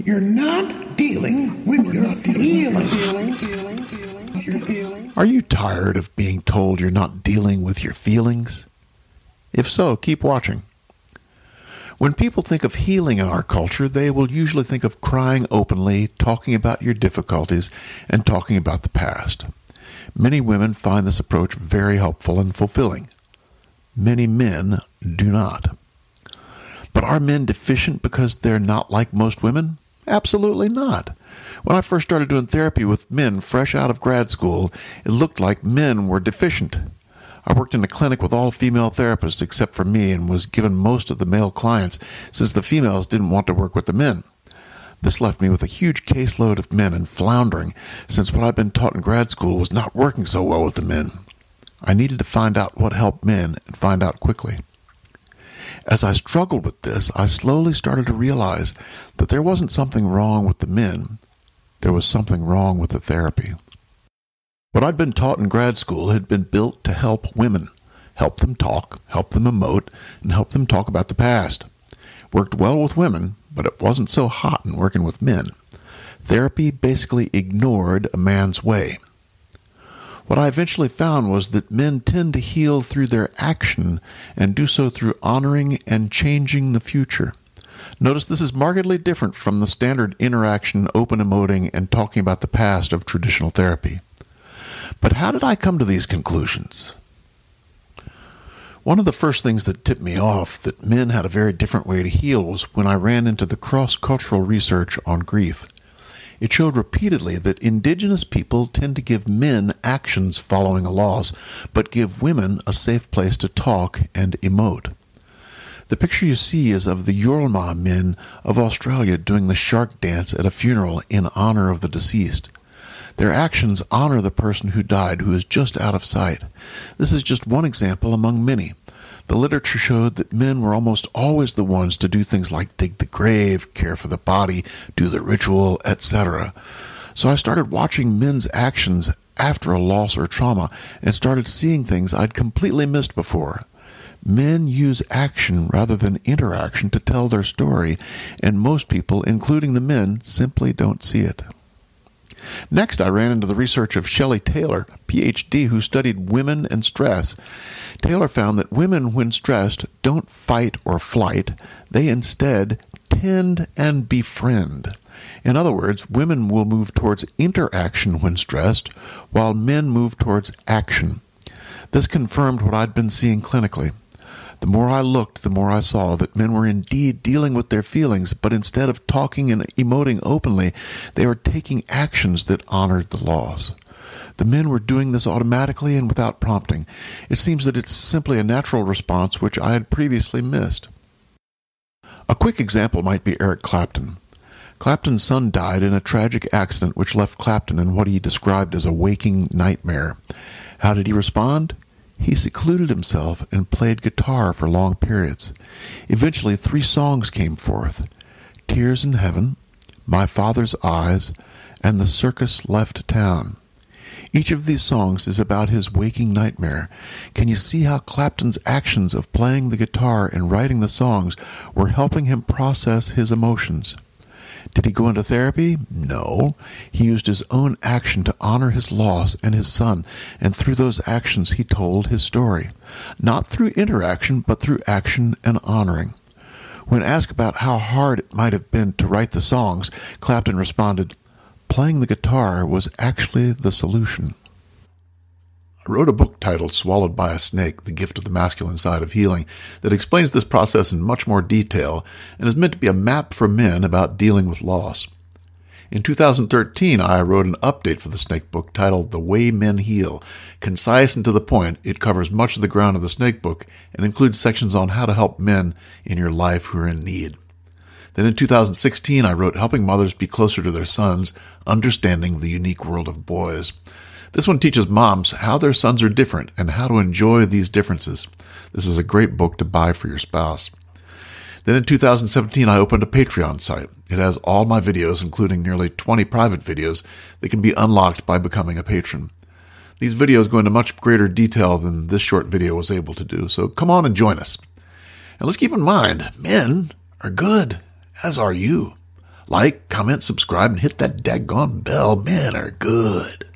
You're not dealing with your feelings. Are you tired of being told you're not dealing with your feelings? If so, keep watching. When people think of healing in our culture, they will usually think of crying openly, talking about your difficulties, and talking about the past. Many women find this approach very helpful and fulfilling. Many men do not. But are men deficient because they're not like most women? Absolutely not. When I first started doing therapy with men fresh out of grad school, it looked like men were deficient. I worked in a clinic with all female therapists except for me and was given most of the male clients since the females didn't want to work with the men. This left me with a huge caseload of men and floundering since what I'd been taught in grad school was not working so well with the men. I needed to find out what helped men and find out quickly. As I struggled with this, I slowly started to realize that there wasn't something wrong with the men. There was something wrong with the therapy. What I'd been taught in grad school had been built to help women, help them talk, help them emote, and help them talk about the past. Worked well with women, but it wasn't so hot in working with men. Therapy basically ignored a man's way. What I eventually found was that men tend to heal through their action and do so through honoring and changing the future. Notice this is markedly different from the standard interaction, open emoting, and talking about the past of traditional therapy. But how did I come to these conclusions? One of the first things that tipped me off that men had a very different way to heal was when I ran into the cross-cultural research on grief. It showed repeatedly that indigenous people tend to give men actions following a loss, but give women a safe place to talk and emote. The picture you see is of the Yolma men of Australia doing the shark dance at a funeral in honor of the deceased. Their actions honor the person who died, who is just out of sight. This is just one example among many. The literature showed that men were almost always the ones to do things like dig the grave, care for the body, do the ritual, etc. So I started watching men's actions after a loss or trauma and started seeing things I'd completely missed before. Men use action rather than interaction to tell their story, and most people, including the men, simply don't see it. Next, I ran into the research of Shelley Taylor, Ph.D., who studied women and stress. Taylor found that women, when stressed, don't fight or flight. They instead tend and befriend. In other words, women will move towards interaction when stressed, while men move towards action. This confirmed what I'd been seeing clinically. The more I looked, the more I saw that men were indeed dealing with their feelings, but instead of talking and emoting openly, they were taking actions that honored the loss. The men were doing this automatically and without prompting. It seems that it's simply a natural response which I had previously missed. A quick example might be Eric Clapton. Clapton's son died in a tragic accident which left Clapton in what he described as a waking nightmare. How did he respond? He secluded himself and played guitar for long periods. Eventually, 3 songs came forth: Tears in Heaven, My Father's Eyes, and The Circus Left Town. Each of these songs is about his waking nightmare. Can you see how Clapton's actions of playing the guitar and writing the songs were helping him process his emotions? Did he go into therapy? No. He used his own action to honor his loss and his son, and through those actions he told his story. Not through interaction, but through action and honoring. When asked about how hard it might have been to write the songs, Clapton responded, "Playing the guitar was actually the solution." I wrote a book titled Swallowed by a Snake, The Gift of the Masculine Side of Healing, that explains this process in much more detail and is meant to be a map for men about dealing with loss. In 2013, I wrote an update for the Snake book titled The Way Men Heal. Concise and to the point, it covers much of the ground of the Snake book and includes sections on how to help men in your life who are in need. Then in 2016, I wrote Helping Mothers Be Closer to Their Sons, Understanding the Unique World of Boys. This one teaches moms how their sons are different and how to enjoy these differences. This is a great book to buy for your spouse. Then in 2017, I opened a Patreon site. It has all my videos, including nearly 20 private videos that can be unlocked by becoming a patron. These videos go into much greater detail than this short video was able to do, so come on and join us. And let's keep in mind, men are good, as are you. Like, comment, subscribe, and hit that daggone bell. Men are good.